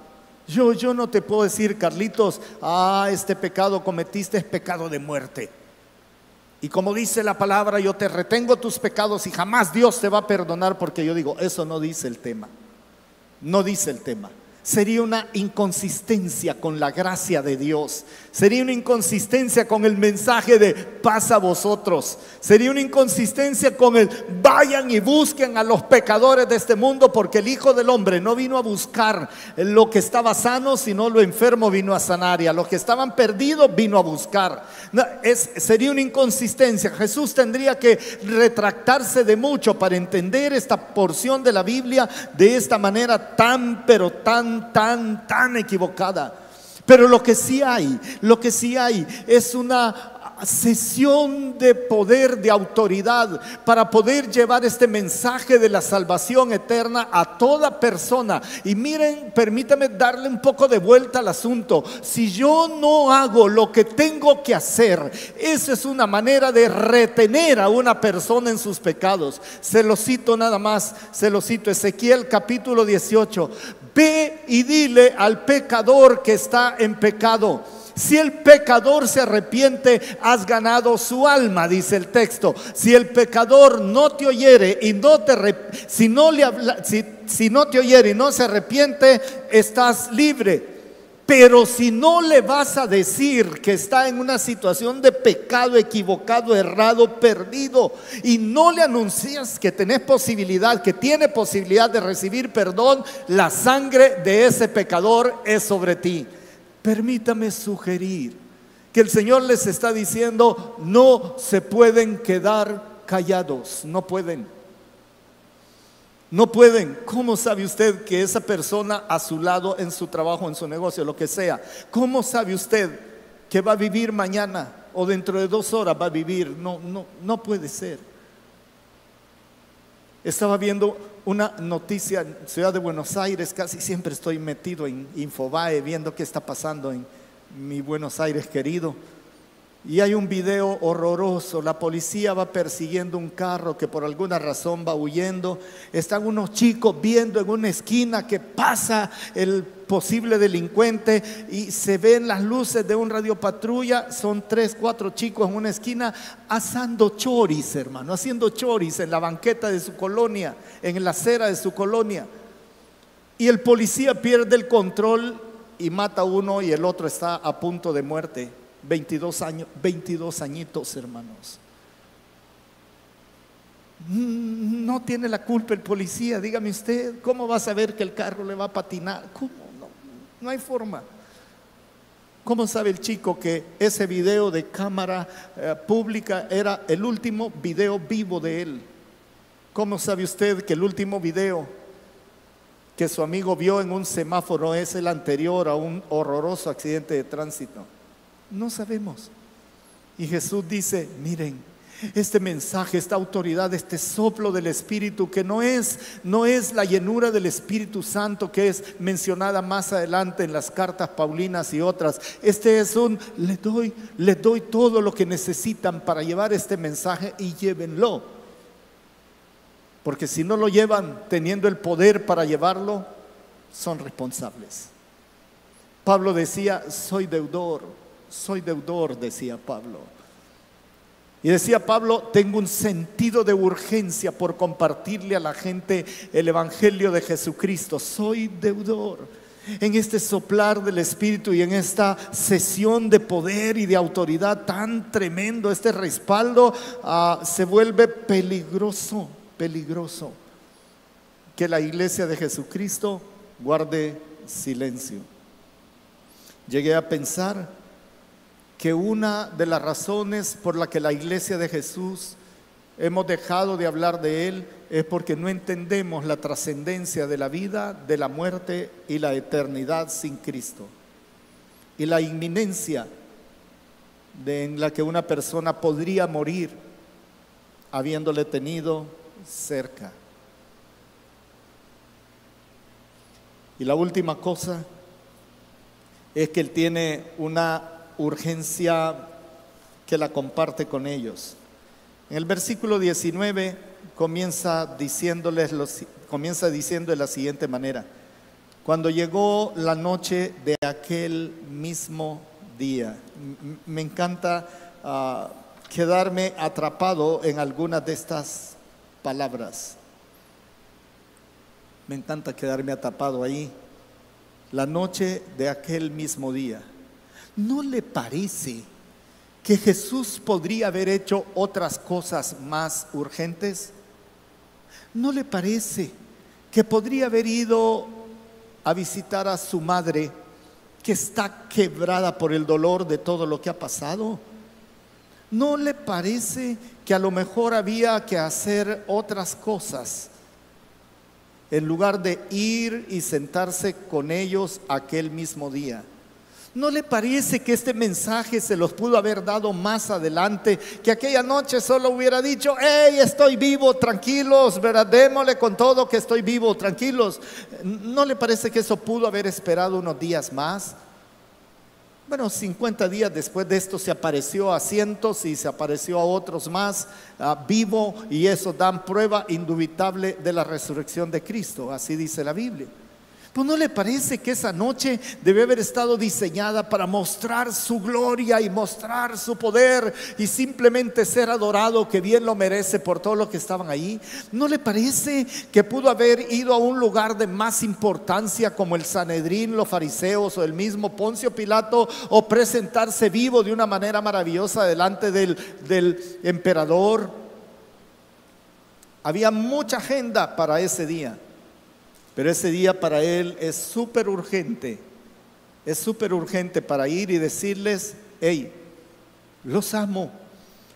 A: Yo no te puedo decir: Carlitos, este pecado cometiste es pecado de muerte. Y como dice la palabra, yo te retengo tus pecados y jamás Dios te va a perdonar, porque yo digo, eso no dice el tema. No dice el tema. Sería una inconsistencia con la gracia de Dios. Sería una inconsistencia con el mensaje de paz a vosotros. Sería una inconsistencia con el vayan y busquen a los pecadores de este mundo, porque el Hijo del Hombre no vino a buscar lo que estaba sano, sino lo enfermo vino a sanar, y a los que estaban perdidos vino a buscar. Sería una inconsistencia. Jesús tendría que retractarse de mucho para entender esta porción de la Biblia de esta manera tan equivocada. Pero lo que sí hay es una cesión de poder, de autoridad, para poder llevar este mensaje de la salvación eterna a toda persona. Y miren, permítame darle un poco de vuelta al asunto. Si yo no hago lo que tengo que hacer, eso es una manera de retener a una persona en sus pecados. Se lo cito nada más, Ezequiel capítulo 18. Ve y dile al pecador que está en pecado: si el pecador se arrepiente, has ganado su alma, dice el texto. Si el pecador no te oyere y si no te oyere y no se arrepiente, estás libre. Pero si no le vas a decir que está en una situación de pecado, equivocado, errado, perdido, y no le anuncias que tiene posibilidad de recibir perdón, la sangre de ese pecador es sobre ti. Permítame sugerir que el Señor les está diciendo: no se pueden quedar callados, no pueden. ¿Cómo sabe usted que esa persona a su lado, en su trabajo, en su negocio, lo que sea, cómo sabe usted que va a vivir mañana o dentro de 2 horas va a vivir. No puede ser. Estaba viendo una noticia en Ciudad de Buenos Aires, casi siempre estoy metido en Infobae viendo qué está pasando en mi Buenos Aires querido. Y hay un video horroroso, la policía va persiguiendo un carro que por alguna razón va huyendo. Están unos chicos viendo en una esquina que pasa el posible delincuente y se ven las luces de un radiopatrulla. Son 3, 4 chicos en una esquina asando choris, hermano, haciendo choris en la banqueta de su colonia, en la acera de su colonia. Y el policía pierde el control y mata a uno y el otro está a punto de muerte. 22 años, 22 añitos, hermanos. No tiene la culpa el policía. Dígame usted, ¿cómo va a saber que el carro le va a patinar? ¿Cómo? No hay forma. ¿Cómo sabe el chico que ese video de cámara pública era el último video vivo de él? ¿Cómo sabe usted que el último video que su amigo vio en un semáforo es el anterior a un horroroso accidente de tránsito? No sabemos. Y Jesús dice, miren, este mensaje, esta autoridad, este soplo del Espíritu, que no es la llenura del Espíritu Santo que es mencionada más adelante en las cartas paulinas y otras. Este es les doy todo lo que necesitan para llevar este mensaje y llévenlo. Porque si no lo llevan teniendo el poder para llevarlo, son responsables. Pablo decía, soy deudor, decía Pablo. Y decía Pablo, tengo un sentido de urgencia por compartirle a la gente el evangelio de Jesucristo. Soy deudor. En este soplar del Espíritu y en esta sesión de poder y de autoridad tan tremendo, este respaldo se vuelve peligroso que la iglesia de Jesucristo guarde silencio. Llegué a pensar que una de las razones por la que la iglesia de Jesús hemos dejado de hablar de Él es porque no entendemos la trascendencia de la vida, de la muerte y la eternidad sin Cristo, y la inminencia en la que una persona podría morir habiéndole tenido cerca. Y la última cosa es que Él tiene una urgencia que la comparte con ellos. En el versículo 19 comienza diciendo de la siguiente manera: cuando llegó la noche de aquel mismo día. Me encanta quedarme atrapado en algunas de estas palabras. Me encanta quedarme atrapado ahí. La noche de aquel mismo día. ¿No le parece que Jesús podría haber hecho otras cosas más urgentes? ¿No le parece que podría haber ido a visitar a su madre, que está quebrada por el dolor de todo lo que ha pasado? ¿No le parece que a lo mejor había que hacer otras cosas en lugar de ir y sentarse con ellos aquel mismo día? ¿No le parece que este mensaje se los pudo haber dado más adelante? Que aquella noche solo hubiera dicho: hey, estoy vivo, tranquilos, ¿verdad? Démosle con todo que estoy vivo, tranquilos. ¿No le parece que eso pudo haber esperado unos días más? Bueno, 50 días después de esto se apareció a cientos y se apareció a otros más vivo, y eso dan prueba indubitable de la resurrección de Cristo, así dice la Biblia. Pues ¿no le parece que esa noche debe haber estado diseñada para mostrar su gloria y mostrar su poder y simplemente ser adorado, que bien lo merece por todo lo que estaban ahí? ¿No le parece que pudo haber ido a un lugar de más importancia como el Sanedrín, los fariseos o el mismo Poncio Pilato, o presentarse vivo de una manera maravillosa delante del emperador? Había mucha agenda para ese día. Pero ese día para Él es súper urgente para ir y decirles: hey, los amo,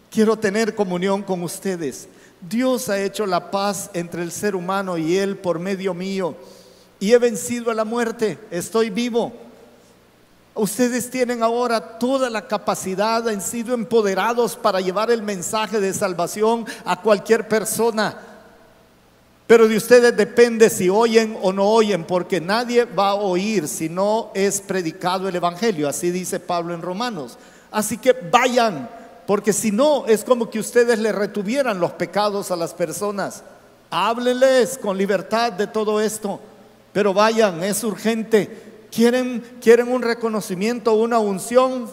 A: quiero tener comunión con ustedes. Dios ha hecho la paz entre el ser humano y Él por medio mío, y he vencido a la muerte, estoy vivo. Ustedes tienen ahora toda la capacidad, han sido empoderados para llevar el mensaje de salvación a cualquier persona. Pero de ustedes depende si oyen o no oyen, porque nadie va a oír si no es predicado el evangelio. Así dice Pablo en Romanos. Así que vayan, porque si no es como que ustedes le retuvieran los pecados a las personas. Háblenles con libertad de todo esto, pero vayan, es urgente. ¿Quieren un reconocimiento, una unción?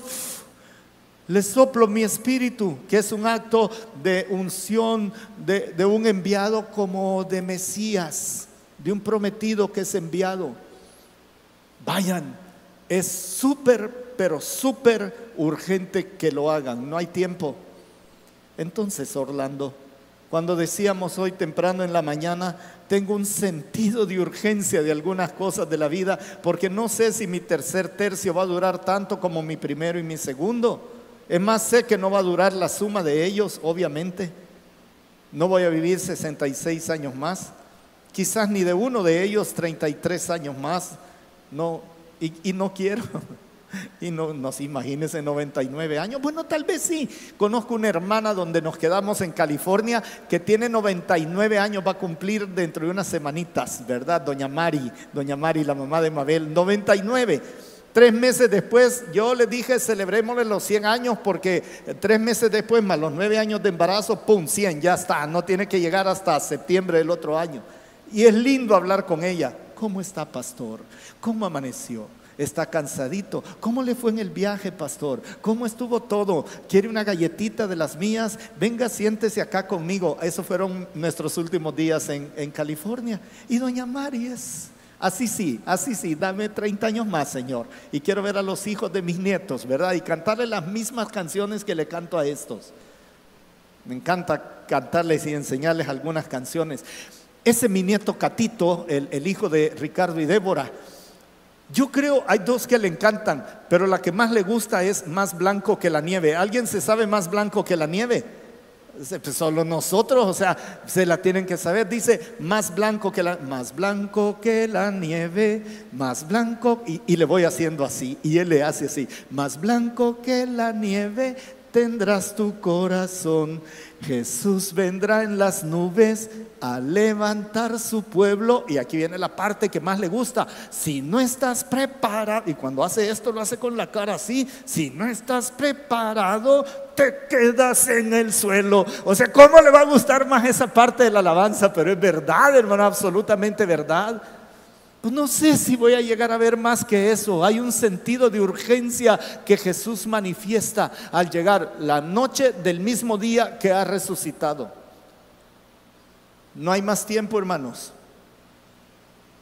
A: Les soplo mi espíritu, que es un acto de unción de un enviado, como de Mesías, de un prometido que es enviado. Vayan, es súper, pero súper urgente que lo hagan, no hay tiempo. Entonces, Orlando, cuando decíamos hoy temprano en la mañana, tengo un sentido de urgencia de algunas cosas de la vida, porque no sé si mi tercer tercio va a durar tanto como mi primero y mi segundo. Es más, sé que no va a durar la suma de ellos, obviamente. No voy a vivir 66 años más, quizás ni de uno de ellos 33 años más. No, y no quiero. Y no se imagínense 99 años. Bueno, tal vez sí. Conozco una hermana donde nos quedamos en California que tiene 99 años, va a cumplir dentro de unas semanitas, ¿verdad? Doña Mari, la mamá de Mabel, 99. 3 meses después yo le dije celebrémosle los 100 años, porque 3 meses después más los 9 años de embarazo, pum, 100, ya está. No tiene que llegar hasta septiembre del otro año. Y es lindo hablar con ella. ¿Cómo está, pastor? ¿Cómo amaneció? ¿Está cansadito? ¿Cómo le fue en el viaje, pastor? ¿Cómo estuvo todo? ¿Quiere una galletita de las mías? Venga, siéntese acá conmigo. Esos fueron nuestros últimos días en California. Y doña Mari es así sí, dame 30 años más, Señor. Y quiero ver a los hijos de mis nietos, ¿verdad? Y cantarle las mismas canciones que le canto a estos. Me encanta cantarles y enseñarles algunas canciones. Ese mi nieto Catito, el hijo de Ricardo y Débora, yo creo, hay 2 que le encantan, pero la que más le gusta es Más blanco que la nieve. ¿Alguien se sabe Más blanco que la nieve? Pues solo nosotros, o sea, se la tienen que saber. Dice, más blanco que la nieve, más blanco, y le voy haciendo así, y él le hace así, más blanco que la nieve tendrás tu corazón. Jesús vendrá en las nubes a levantar su pueblo. Y aquí viene la parte que más le gusta. Si no estás preparado, y cuando hace esto lo hace con la cara así, si no estás preparado, te quedas en el suelo. O sea, ¿cómo le va a gustar más esa parte de la alabanza? Pero es verdad, hermano, absolutamente verdad. Pues no sé si voy a llegar a ver más que eso. Hay un sentido de urgencia que Jesús manifiesta al llegar la noche del mismo día que ha resucitado. No hay más tiempo, hermanos.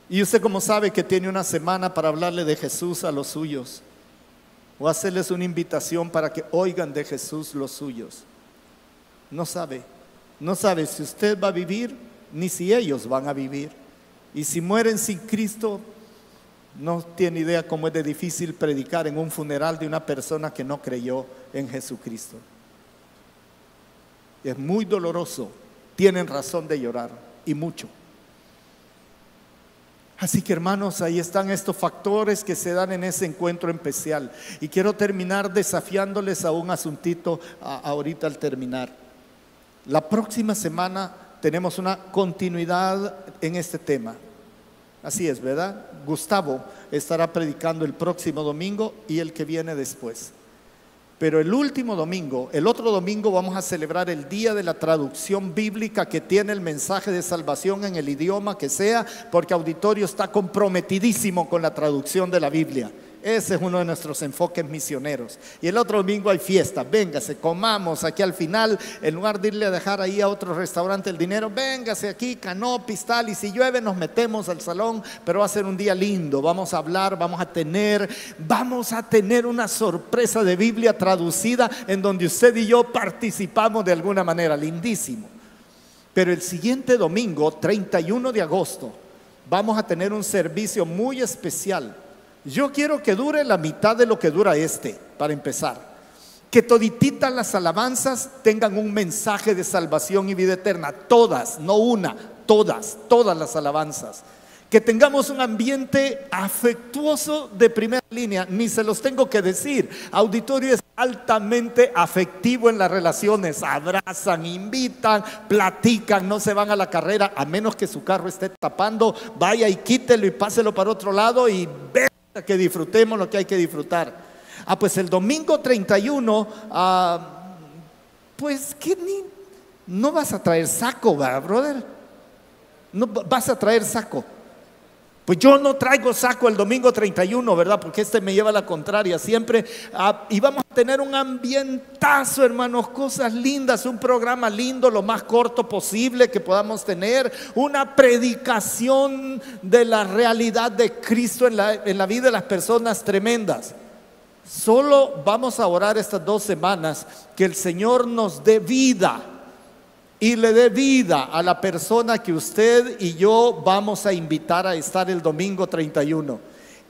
A: Y usted, como sabe que tiene una semana para hablarle de Jesús a los suyos, o hacerles una invitación para que oigan de Jesús los suyos. No sabe si usted va a vivir, ni si ellos van a vivir. Y si mueren sin Cristo, no tiene idea cómo es de difícil predicar en un funeral de una persona que no creyó en Jesucristo. Es muy doloroso. Tienen razón de llorar, y mucho. Así que, hermanos, ahí están estos factores que se dan en ese encuentro especial. Y quiero terminar desafiándoles a un asuntito ahorita al terminar. La próxima semana tenemos una continuidad en este tema. Así es, ¿verdad? Gustavo estará predicando el próximo domingo y el que viene después. Pero el último domingo, el otro domingo, vamos a celebrar el día de la traducción bíblica que tiene el mensaje de salvación en el idioma que sea, porque Auditorio está comprometidísimo con la traducción de la Biblia. Ese es uno de nuestros enfoques misioneros. Y el otro domingo hay fiesta. Véngase, comamos aquí al final. En lugar de irle a dejar ahí a otro restaurante el dinero, véngase aquí, canopis, tal. Y si llueve nos metemos al salón. Pero va a ser un día lindo. Vamos a hablar, vamos a tener una sorpresa de Biblia traducida, en donde usted y yo participamos de alguna manera. Lindísimo. Pero el siguiente domingo, 31 de agosto, vamos a tener un servicio muy especial. Yo quiero que dure la mitad de lo que dura para empezar. Que todititas las alabanzas tengan un mensaje de salvación y vida eterna. Todas, no una, todas las alabanzas. que tengamos un ambiente afectuoso de primera línea. Ni se los tengo que decir, auditorio es altamente afectivo en las relaciones. Abrazan, invitan, platican, no se van a la carrera, a menos que su carro esté tapando. Vaya y quítelo y páselo para otro lado y vea que disfrutemos lo que hay que disfrutar. Pues el domingo 31, pues que no vas a traer saco, ¿verdad, brother? No vas a traer saco. Pues yo no traigo saco el domingo 31, ¿verdad? Porque me lleva a la contraria siempre. Y vamos a tener un ambientazo, hermanos, cosas lindas, un programa lindo, lo más corto posible que podamos tener, una predicación de la realidad de Cristo en la vida de las personas tremendas. Solo vamos a orar estas 2 semanas que el Señor nos dé vida y le dé vida a la persona que usted y yo vamos a invitar a estar el domingo 31.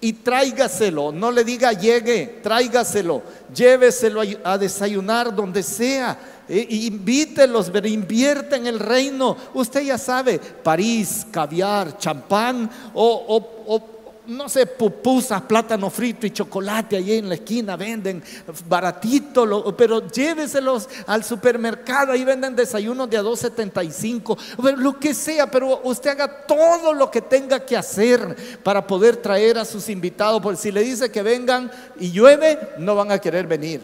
A: Y tráigaselo, no le diga llegue, tráigaselo, lléveselo a desayunar donde sea. Invítelos, invierte en el reino. Usted ya sabe, París, caviar, champán o no sé, pupusas, plátano frito y chocolate. Allí en la esquina venden baratito, pero lléveselos al supermercado. Ahí venden desayunos de a $2.75, lo que sea, pero usted haga todo lo que tenga que hacer para poder traer a sus invitados, porque si le dice que vengan y llueve, no van a querer venir.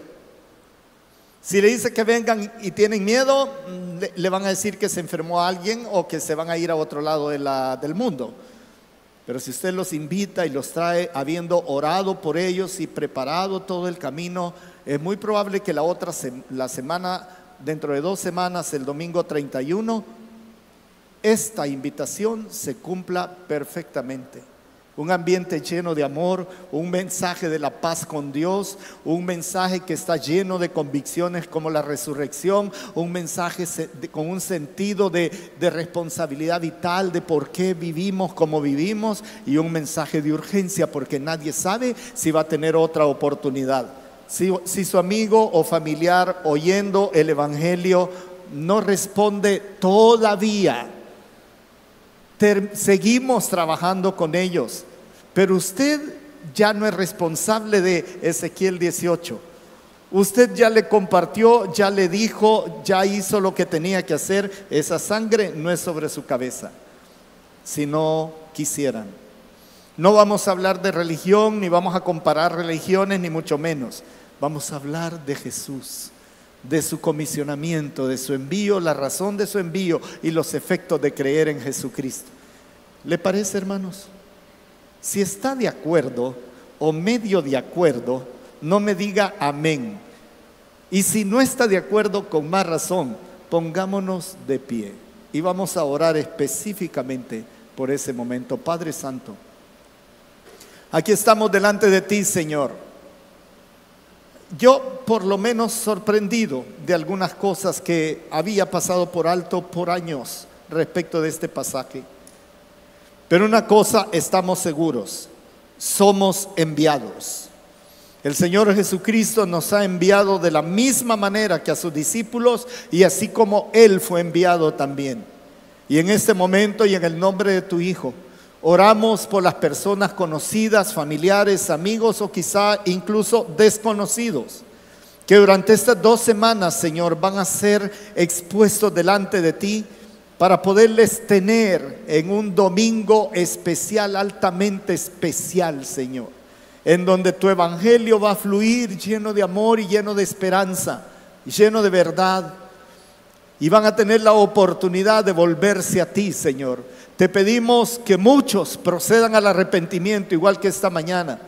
A: Si le dice que vengan y tienen miedo, le van a decir que se enfermó alguien o que se van a ir a otro lado del mundo. Pero si usted los invita y los trae habiendo orado por ellos y preparado todo el camino, es muy probable que la semana, dentro de 2 semanas, el domingo 31, esta invitación se cumpla perfectamente. Un ambiente lleno de amor, un mensaje de la paz con Dios, un mensaje que está lleno de convicciones como la resurrección, un mensaje con un sentido de responsabilidad vital de por qué vivimos como vivimos, y un mensaje de urgencia porque nadie sabe si va a tener otra oportunidad. Si su amigo o familiar oyendo el evangelio no responde todavía, seguimos trabajando con ellos, pero usted ya no es responsable de Ezequiel 18. Usted ya le compartió, ya le dijo, ya hizo lo que tenía que hacer. Esa sangre no es sobre su cabeza. Si no quisieran, no vamos a hablar de religión, ni vamos a comparar religiones, ni mucho menos. Vamos a hablar de Jesús, de su comisionamiento, de su envío, la razón de su envío y los efectos de creer en Jesucristo. ¿Le parece, hermanos? Si está de acuerdo o medio de acuerdo, no me diga amén. Y si no está de acuerdo, con más razón, pongámonos de pie y vamos a orar específicamente por ese momento. Padre Santo, aquí estamos delante de ti, Señor. Yo por lo menos sorprendido de algunas cosas que había pasado por alto por años respecto de este pasaje. Pero una cosa estamos seguros: somos enviados. El Señor Jesucristo nos ha enviado de la misma manera que a sus discípulos, y así como Él fue enviado también. Y en este momento y en el nombre de tu Hijo, oramos por las personas conocidas, familiares, amigos o quizá incluso desconocidos, que durante estas 2 semanas, Señor, van a ser expuestos delante de ti para poderles tener en un domingo especial, altamente especial, Señor, en donde tu evangelio va a fluir lleno de amor y lleno de esperanza, lleno de verdad, y van a tener la oportunidad de volverse a ti, Señor. Te pedimos que muchos procedan al arrepentimiento, igual que esta mañana.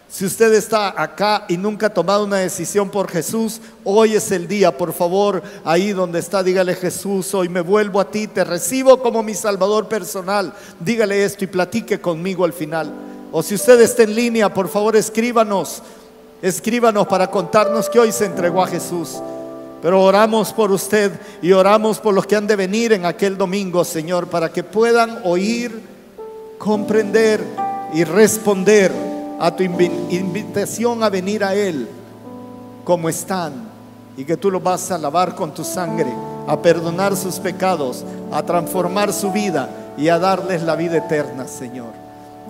A: Si usted está acá y nunca ha tomado una decisión por Jesús, hoy es el día. Por favor, ahí donde está, dígale: Jesús, hoy me vuelvo a ti, te recibo como mi Salvador personal. Dígale esto y platique conmigo al final. O si usted está en línea, por favor escríbanos para contarnos que hoy se entregó a Jesús. Pero oramos por usted y oramos por los que han de venir en aquel domingo, Señor, para que puedan oír, comprender y responder a tu invitación a venir a Él como están, y que tú los vas a lavar con tu sangre, a perdonar sus pecados, a transformar su vida y a darles la vida eterna, Señor.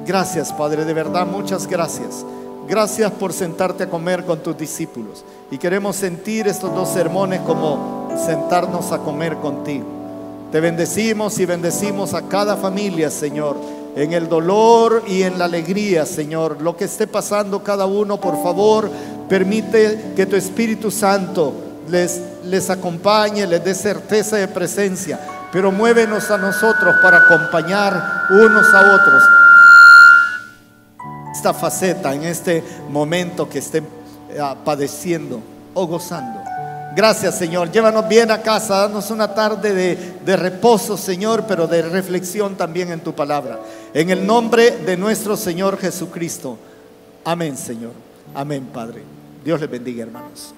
A: Gracias, Padre, de verdad, muchas gracias. Gracias por sentarte a comer con tus discípulos. Y queremos sentir estos 2 sermones como sentarnos a comer contigo. Te bendecimos y bendecimos a cada familia, Señor, en el dolor y en la alegría, Señor. Lo que esté pasando cada uno, por favor, permite que tu Espíritu Santo les acompañe, les dé certeza de presencia. Pero muévenos a nosotros para acompañar unos a otros esta faceta en este momento que estén padeciendo o gozando. Gracias, Señor. Llévanos bien a casa, danos una tarde de reposo, Señor, pero de reflexión también en tu palabra. En el nombre de nuestro Señor Jesucristo. Amén, Señor. Amén, Padre. Dios les bendiga, hermanos.